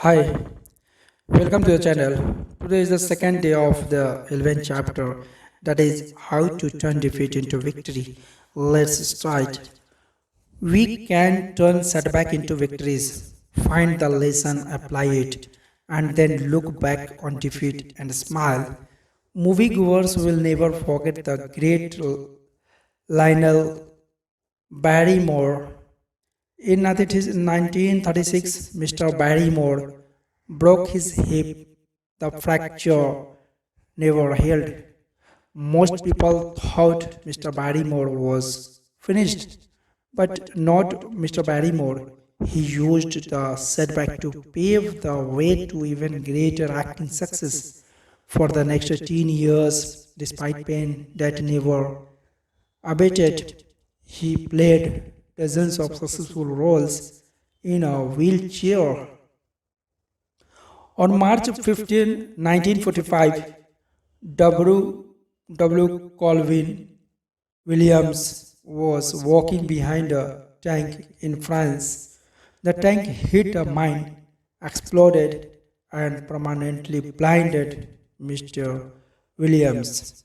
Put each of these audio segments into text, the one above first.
Hi, welcome to the channel. Today is the second day of the 11th chapter, that is how to turn defeat into victory. Let's start. We can turn setback into victories, find the lesson, apply it, and then look back on defeat and smile. Moviegoers will never forget the great Lionel Barrymore. In 1936, Mr. Barrymore broke his hip. The fracture never healed. Most people thought Mr. Barrymore was finished, but not Mr. Barrymore. He used the setback to pave the way to even greater acting success. For the next 18 years, despite pain that never abated, he played dozens of successful roles in a wheelchair. On March 15, 1945, W. W. Colvin Williams was walking behind a tank in France. The tank hit a mine, exploded, and permanently blinded Mr. Williams.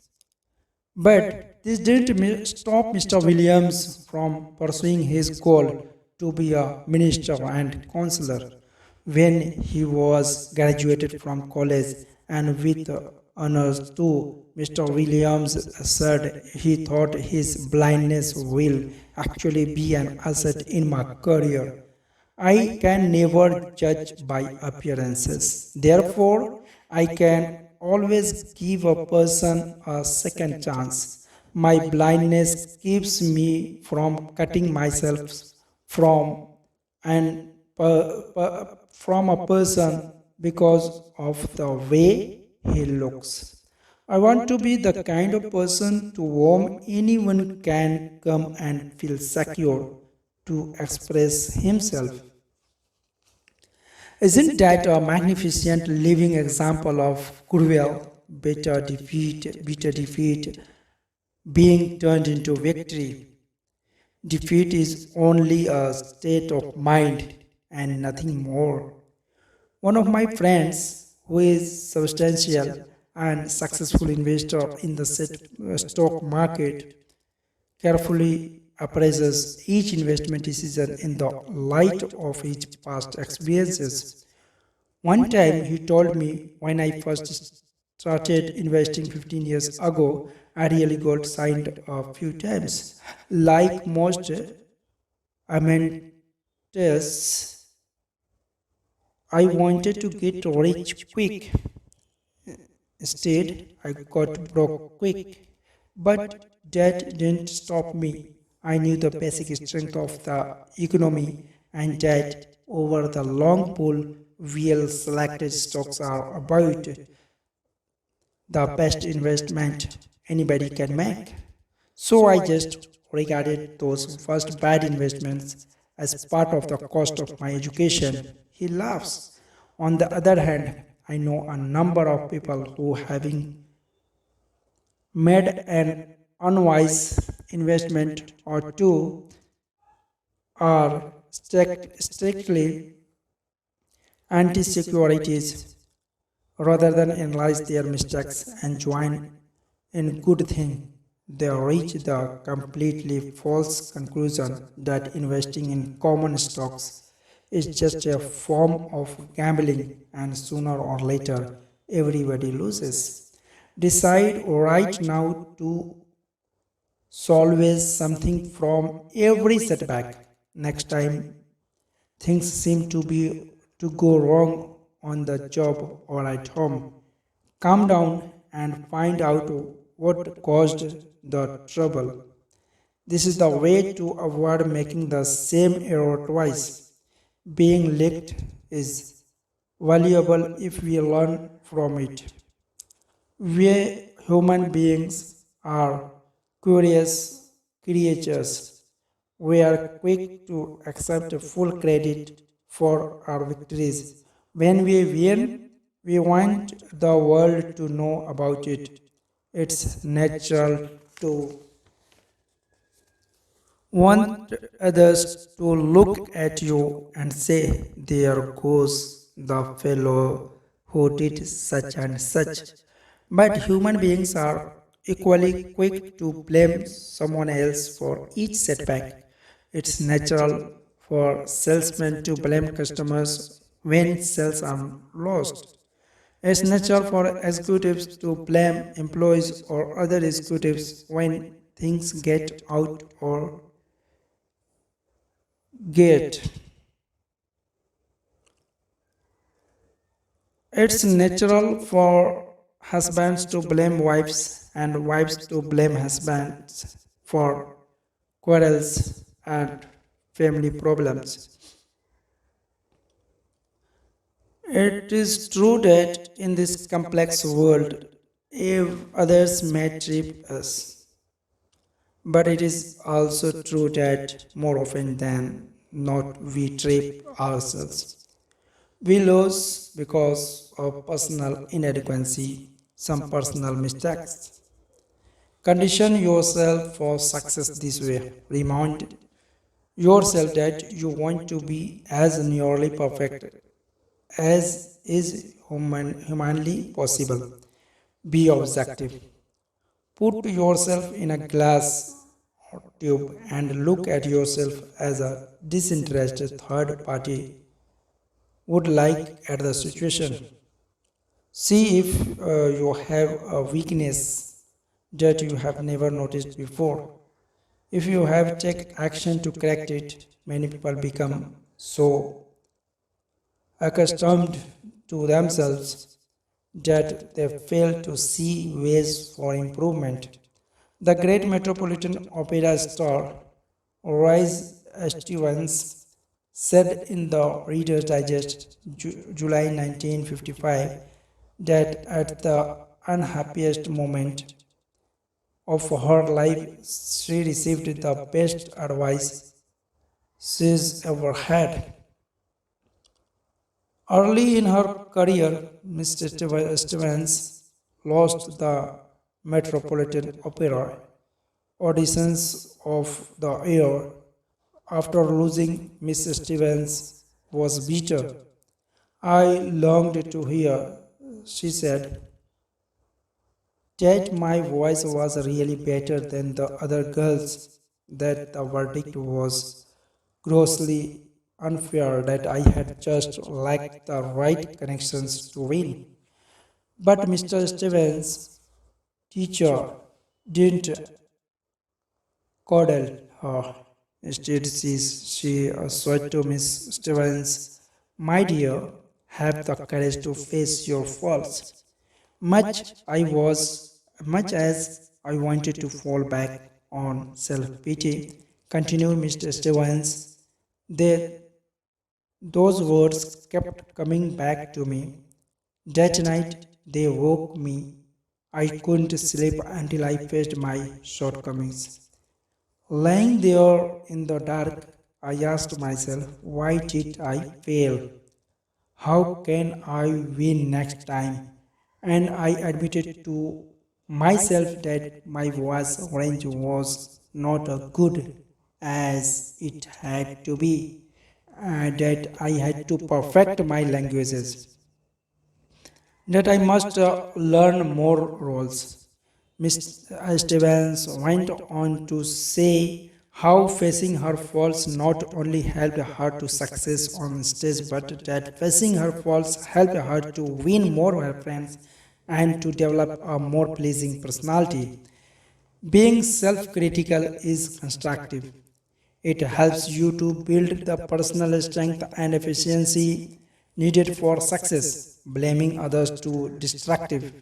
But this didn't stop Mr. Williams from pursuing his goal to be a minister and counselor. When he was graduated from college and with honors too, Mr. Williams said he thought his blindness will actually be an asset in my career. I can never judge by appearances. Therefore, I can always give a person a second chance. My blindness keeps me from cutting myself from and from a person because of the way he looks. I want to be the kind of person to whom anyone can come and feel secure to express himself. Isn't that a magnificent living example of goodwill, bitter defeat being turned into victory? Defeat is only a state of mind and nothing more. One of my friends, who is substantial and successful investor in the stock market, carefully appraises each investment decision in the light of his past experiences. One time he told me, when I first started investing 15 years ago, I really got signed a few times. Like most amateurs, I wanted to get rich quick. Instead, I got broke quick. But that didn't stop me. I knew the basic strength of the economy and that over the long pull, well selected stocks are about the best investment anybody can make. So I just regarded those first bad investments as part of the cost of my education. He laughs. On the other hand, I know a number of people who, having made an unwise investment or two, are strictly anti securities rather than analyze their mistakes and join in good thing. They reach the completely false conclusion that investing in common stocks is just a form of gambling and sooner or later everybody loses. Decide right now to solve something from every setback. Next time things seem to go wrong on the job or at home, calm down and find out what caused the trouble. This is the way to avoid making the same error twice. Being licked is valuable if we learn from it. We human beings are curious creatures. We are quick to accept full credit for our victories. When we win, we want the world to know about it. It's natural to want others to look at you and say, there goes the fellow who did such and such. But human beings are equally quick to blame someone else for each setback. It's natural for salesmen to blame customers when sales are lost. It's natural for executives to blame employees or other executives when things get out or get. It's natural for husbands to blame wives and wives to blame husbands for quarrels and family problems. It is true that in this complex world, if others may trip us, but it is also true that more often than not we trip ourselves. We lose because of personal inadequacy, some personal mistakes. Condition yourself for success this way. Remind yourself that you want to be as nearly perfect as is humanly possible. Be objective. Put yourself in a glass or tube and look at yourself as a disinterested third party would like at the situation. See if you have a weakness that you have never noticed before. If you have take action to correct it, many people become so accustomed to themselves that they fail to see ways for improvement. The great Metropolitan Opera star Royce Stevens said in the Reader's Digest, July 1955, that at the unhappiest moment of her life, she received the best advice she's ever had. Early in her career, Mr. Stevens lost the Metropolitan Opera auditions of the year. After losing, Mr. Stevens was bitter. I longed to hear, she said, that my voice was really better than the other girls, that the verdict was grossly unfair, that I had just lacked the right connections to win. But Mr. Stevens' teacher didn't coddle her. Instead, she said to Miss Stevens, my dear, have the courage to face your faults. Much I was, much as I wanted to fall back on self-pity, continued Mr. Stevens, they, those words kept coming back to me. That night they woke me. I couldn't sleep until I faced my shortcomings. Lying there in the dark, I asked myself, why did I fail? How can I win next time? And I admitted to myself that my voice range was not as good as it had to be, that I had to perfect my languages, that I must learn more roles. Miss Stevens went on to say how facing her faults not only helped her to success on stage, but that facing her faults helped her to win more her friends and to develop a more pleasing personality. Being self-critical is constructive. It helps you to build the personal strength and efficiency needed for success. Blaming others to destructive.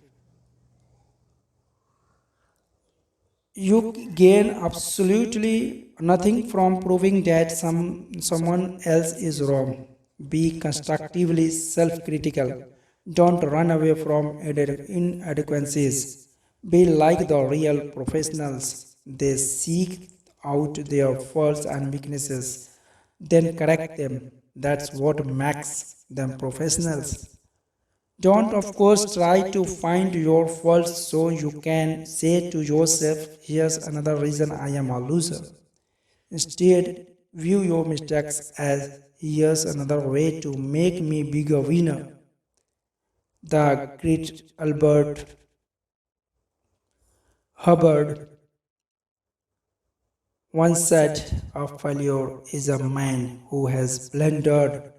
You gain absolutely nothing from proving that someone else is wrong. Be constructively self-critical. Don't run away from inadequacies. Be like the real professionals. They seek out their faults and weaknesses, then correct them. That's what makes them professionals. Don't, of course, try to find your faults so you can say to yourself, here's another reason I am a loser. Instead, view your mistakes as here's another way to make me bigger winner. The great Albert Hubbard once said, a failure is a man who has blundered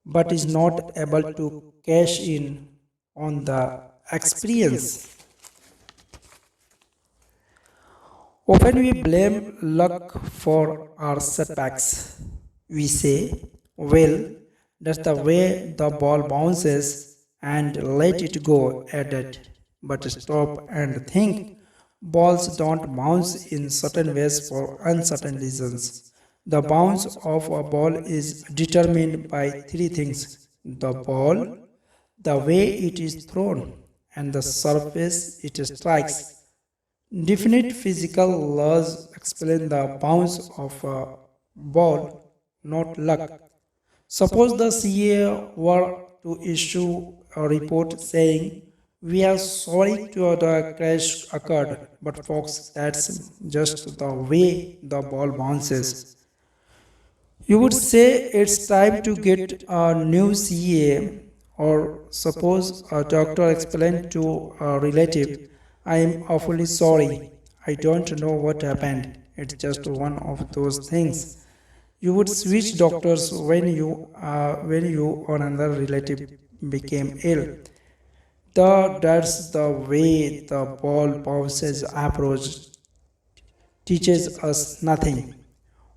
but is not able to cash in on the experience. Often we blame luck for our setbacks. We say, well, that's the way the ball bounces and let it go at it. But stop and think. Balls don't bounce in certain ways for uncertain reasons. The bounce of a ball is determined by three things: the ball, the way it is thrown, and the surface it strikes. Definite physical laws explain the bounce of a ball, not luck. Suppose the CA were to issue a report saying, "We are sorry to the crash occurred, but folks, that's just the way the ball bounces." You would say it's time to get a new CA, or suppose a doctor explained to a relative, "I am awfully sorry. I don't know what happened. It's just one of those things." You would switch doctors when you or another relative became ill. That's the way the ball bounces approach teaches us nothing.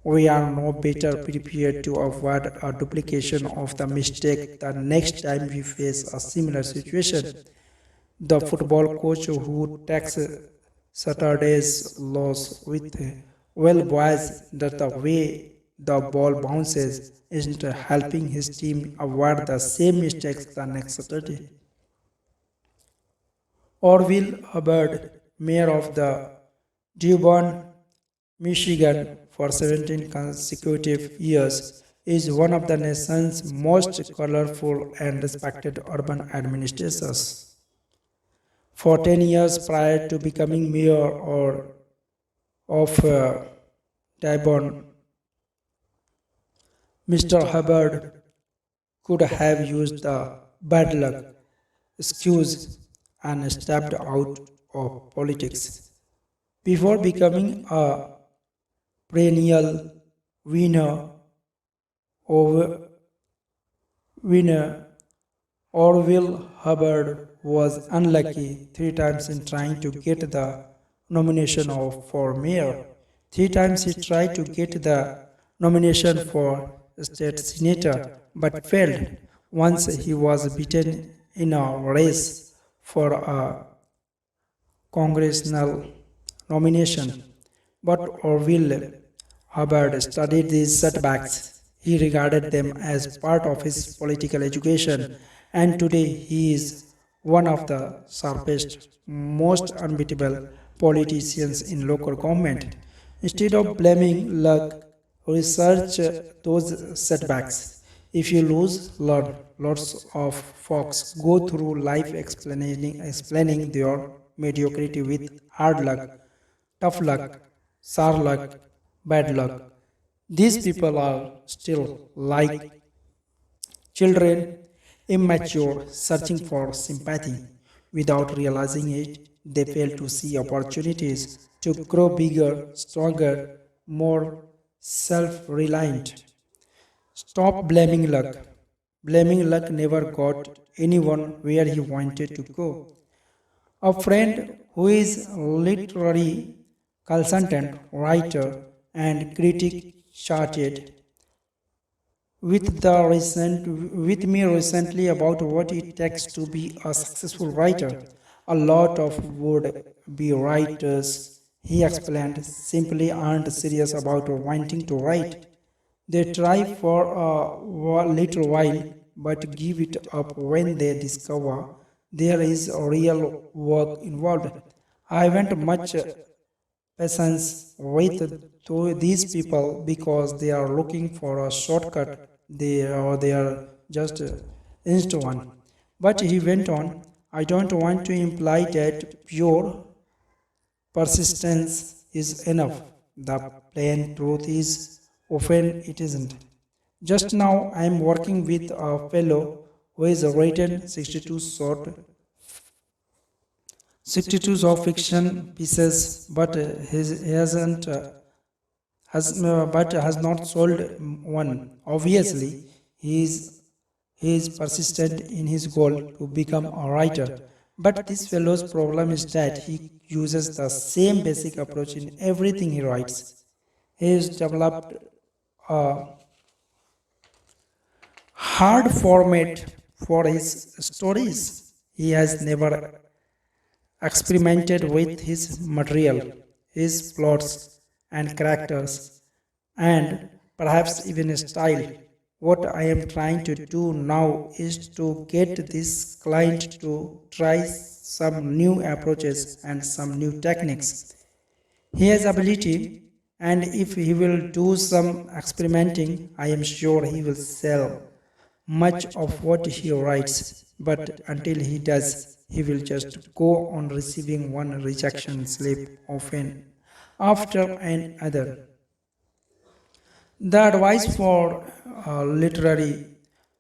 We are no better prepared to avoid a duplication of the mistake the next time we face a similar situation. The football coach who takes Saturday's loss with, "Well, boys, that's the way the ball bounces," isn't helping his team avoid the same mistakes the next Saturday. Orville Hubbard, mayor of the Dearborn, Michigan, for 17 consecutive years, is one of the nation's most colorful and respected urban administrators. For 10 years prior to becoming mayor of Dearborn, Mr. Hubbard could have used the bad luck excuse and stepped out of politics. Before becoming a perennial winner over winner, Orville Hubbard was unlucky three times in trying to get the nomination for mayor. Three times he tried to get the nomination for state senator but failed. Once he was beaten in a race for a congressional nomination. But Orville Hubbard studied these setbacks. He regarded them as part of his political education, and today he is one of the sharpest, most unbeatable politicians in local government. Instead of blaming luck, research those setbacks. If you lose, learn. Lots of folks go through life explaining their mediocrity with hard luck, tough luck, sour luck, bad luck. These people are still like children, immature, searching for sympathy. Without realizing it, they fail to see opportunities to grow bigger, stronger, more self reliant. Stop blaming luck. Blaming luck never got anyone where he wanted to go. A friend who is literary consultant, writer, and critic chatted with me recently about what it takes to be a successful writer. A lot of would be writers, he explained, simply aren't serious about wanting to write. They try for a little while but give it up when they discover there is real work involved. I haven't much patience with these people because they are looking for a shortcut. They are just instant one. But he went on, "I don't want to imply that pure persistence is enough. The plain truth is often it isn't. Just now, I am working with a fellow who has written 62 of fiction pieces, but he hasn't but has not sold one. Obviously, he is persistent in his goal to become a writer. But this fellow's problem is that he uses the same basic approach in everything he writes. He has developed a hard format for his stories. He has never experimented with his material, his plots and characters, and perhaps even his style. What I am trying to do now is to get this client to try some new approaches and some new techniques. He has ability, and if he will do some experimenting, I am sure he will sell much of what he writes. But until he does, he will just go on receiving one rejection slip often after another. The advice for a literary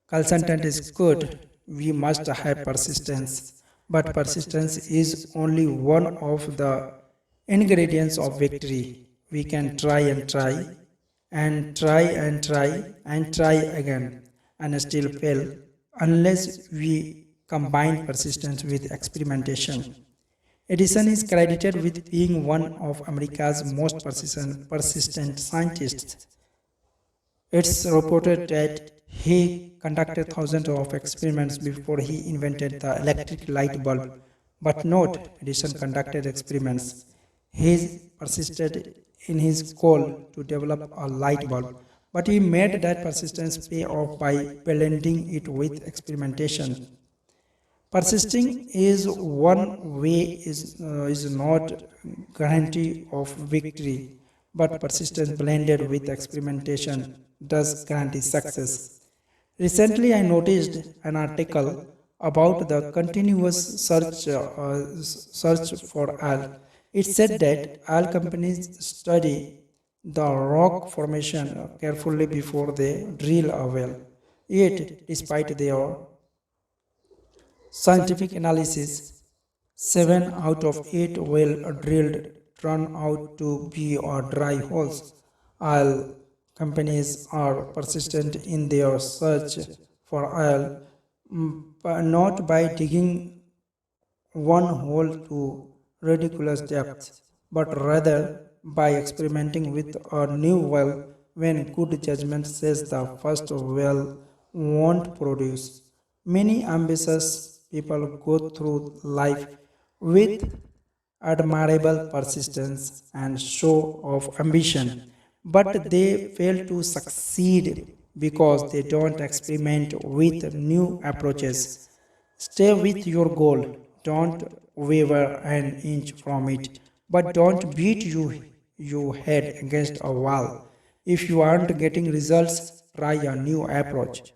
consultant is good. We must have persistence, but persistence is only one of the ingredients of victory. We can try and try, and try and try and try again, and still fail unless we combine persistence with experimentation. Edison is credited with being one of America's most persistent scientists. It's reported that he conducted thousands of experiments before he invented the electric light bulb. But note, Edison conducted experiments. He persisted in his goal to develop a light bulb, but he made that persistence pay off by blending it with experimentation. Persisting is one way is not guarantee of victory, but persistence blended with experimentation does guarantee success. Recently, I noticed an article about the continuous search for oil. It said that oil companies study the rock formation carefully before they drill a well. Yet, despite their scientific analysis, 7 out of 8 well drilled turn out to be dry holes. Oil companies are persistent in their search for oil, but not by digging one hole to ridiculous depth, but rather by experimenting with a new well when good judgment says the first well won't produce. Many ambitious people go through life with admirable persistence and show of ambition, but they fail to succeed because they don't experiment with new approaches. Stay with your goal, don't waver an inch from it, but don't beat your head against a wall. If you aren't getting results, try a new approach.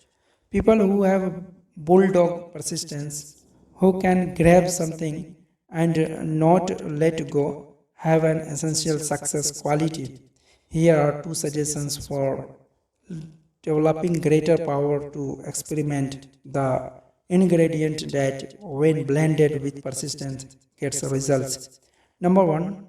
People who have bulldog persistence, who can grab something and not let go, have an essential success quality. Here are two suggestions for developing greater power to experiment, the ingredient that, when blended with persistence, gets results. Number one,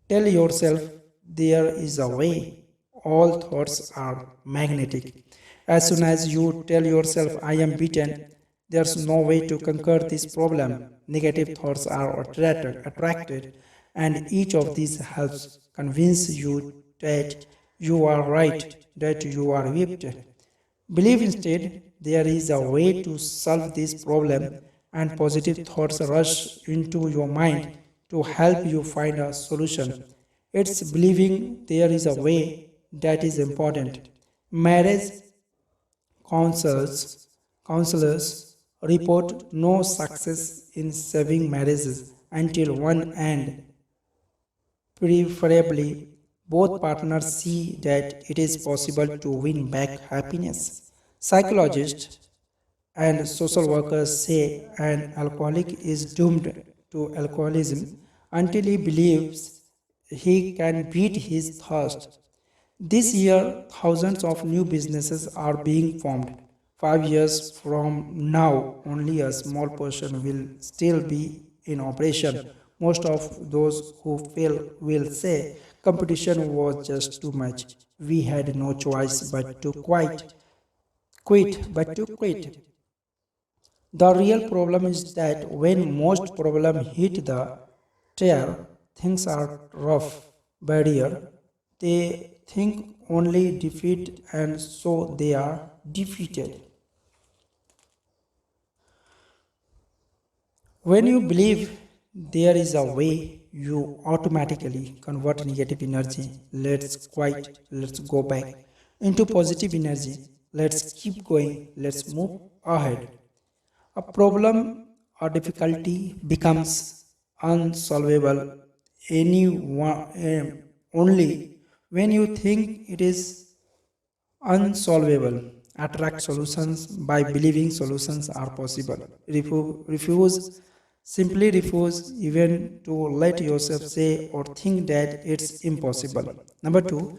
tell yourself there is a way. All thoughts are magnetic. As soon as you tell yourself, I am beaten, there's no way to conquer this problem. Negative thoughts are attracted, and each of these helps convince you that you are right, that you are whipped. Believe instead there is a way to solve this problem, and positive thoughts rush into your mind to help you find a solution. It's believing there is a way that is important. Marriage counselors, counselors report no success in saving marriages until one and preferably both partners see that it is possible to win back happiness. Psychologists and social workers say an alcoholic is doomed to alcoholism until he believes he can beat his thirst. This year, thousands of new businesses are being formed. 5 years from now, only a small portion will still be in operation. Most of those who fail will say competition was just too much. We had no choice but to quit. The real problem is that when most problem hit the tear, things are rough, barrier. They think only defeat and so they are defeated. When you believe there is a way, you automatically convert negative energy. Let's quit, let's go back into positive energy. Let's keep going, let's move ahead. A problem or difficulty becomes unsolvable only when you think it is unsolvable. Attract solutions by believing solutions are possible. Simply refuse even to let yourself say or think that it's impossible. Number two,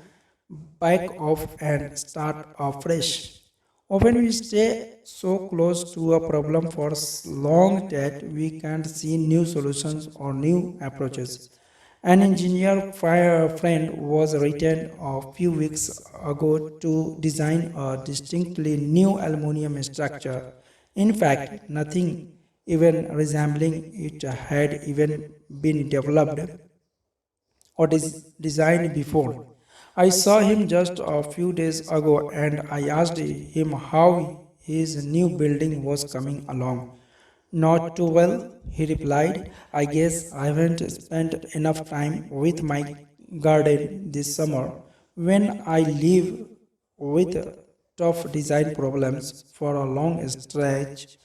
back off and start afresh. Often we stay so close to a problem for long that we can't see new solutions or new approaches. An engineer friend was written a few weeks ago to design a distinctly new aluminum structure. In fact, nothing even resembling it had even been developed or designed before. I saw him just a few days ago and I asked him how his new building was coming along. Not too well, he replied. I guess I haven't spent enough time with my garden this summer. When I live with tough design problems for a long stretch,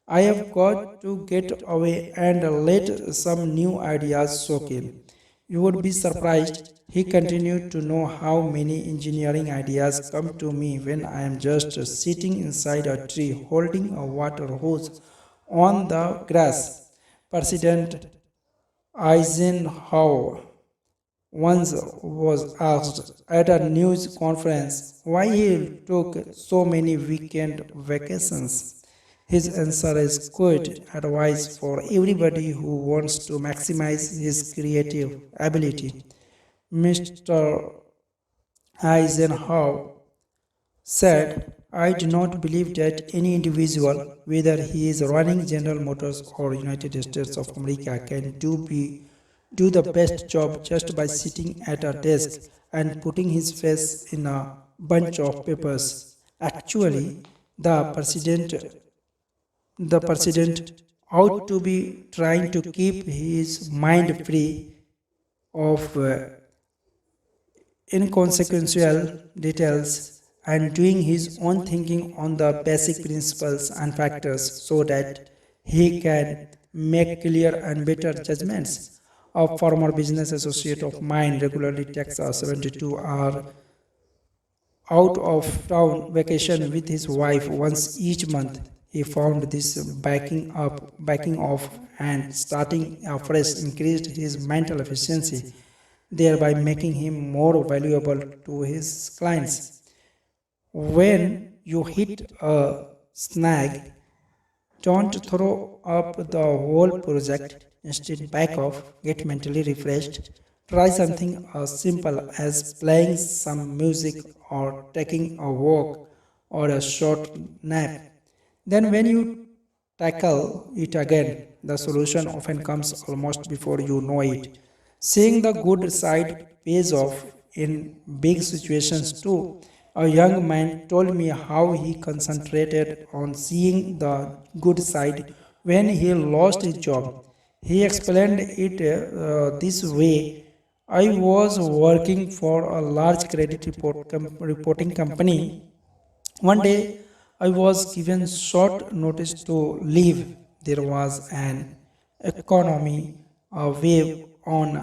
I have got to get away and let some new ideas soak in. You would be surprised. He continued to know how many engineering ideas come to me when I am just sitting inside a tree holding a water hose on the grass. President Eisenhower once was asked at a news conference why he took so many weekend vacations. His answer is good advice for everybody who wants to maximize his creative ability. Mr. Eisenhower said, I do not believe that any individual, whether he is running General Motors or United States of America, can do the best job just by sitting at a desk and putting his face in a bunch of papers. Actually, the president the president ought to be trying to keep his mind free of inconsequential details and doing his own thinking on the basic principles and factors so that he can make clear and better judgments. A former business associate of mine regularly takes a 72-hour out of town vacation with his wife once each month. He found this backing off, and starting afresh increased his mental efficiency, thereby making him more valuable to his clients. When you hit a snag, don't throw up the whole project. Instead, back off, get mentally refreshed. Try something as simple as playing some music or taking a walk or a short nap. Then, when you tackle it again, the solution often comes almost before you know it. Seeing the good side pays off in big situations too. A young man told me how he concentrated on seeing the good side when he lost his job. He explained it this way. I was working for a large reporting company. One day I was given short notice to leave. There was an economy wave on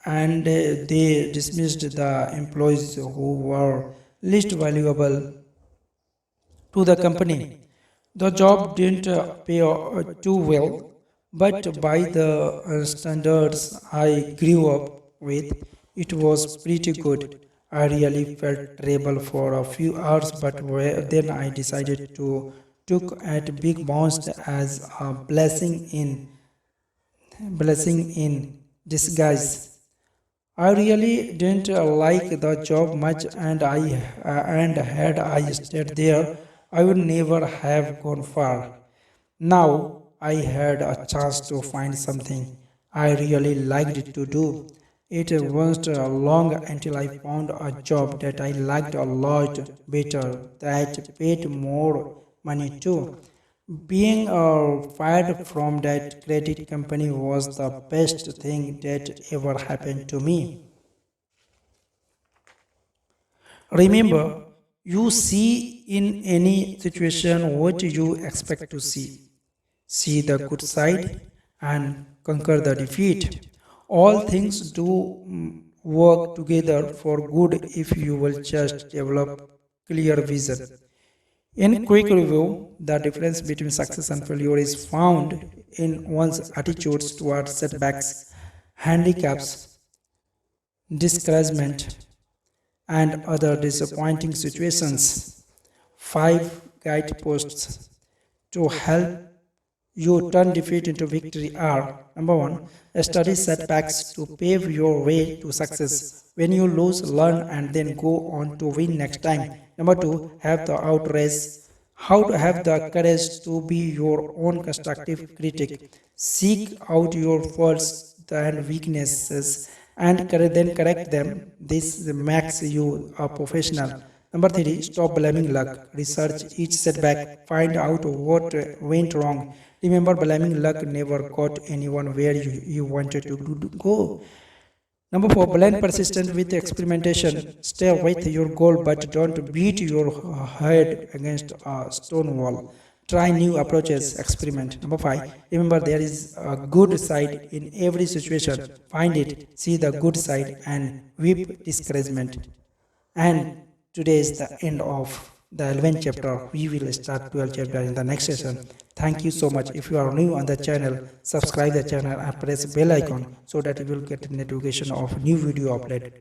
and they dismissed the employees who were least valuable to the company. The job didn't pay too well, but by the standards I grew up with, it was pretty good. I really felt terrible for a few hours, but then I decided to took at big monster as a blessing in disguise. I really didn't like the job much, and had I stayed there, I would never have gone far. Now I had a chance to find something I really liked to do. It wasn't long until I found a job that I liked a lot better, that paid more money too. Being fired from that credit company was the best thing that ever happened to me. Remember, you see in any situation what you expect to see. See the good side and conquer the defeat. All things do work together for good if you will just develop clear vision. In quick review, the difference between success and failure is found in one's attitudes towards setbacks, handicaps, discouragement, and other disappointing situations. 5 guideposts to help you turn defeat into victory are: number one, study setbacks to pave your way to success. When you lose, learn and then go on to win next time. Number two, have the outrage. How to have the courage to be your own constructive critic. Seek out your faults and weaknesses and then correct them. This makes you a professional. Number three, stop blaming luck. Research each setback, find out what went wrong. Remember, blaming luck never got anyone where you wanted to go. Number four, blend persistent with experimentation. Stay with your goal, but don't beat your head against a stone wall. Try new approaches, experiment. Number five, remember there is a good side in every situation. Find it, see the good side, and weep discouragement. And today is the end of the 11th chapter. We will start 12th chapter in the next session. Thank you so much. If you are new on the channel, subscribe the channel and press bell icon so that you will get notification of new video upload.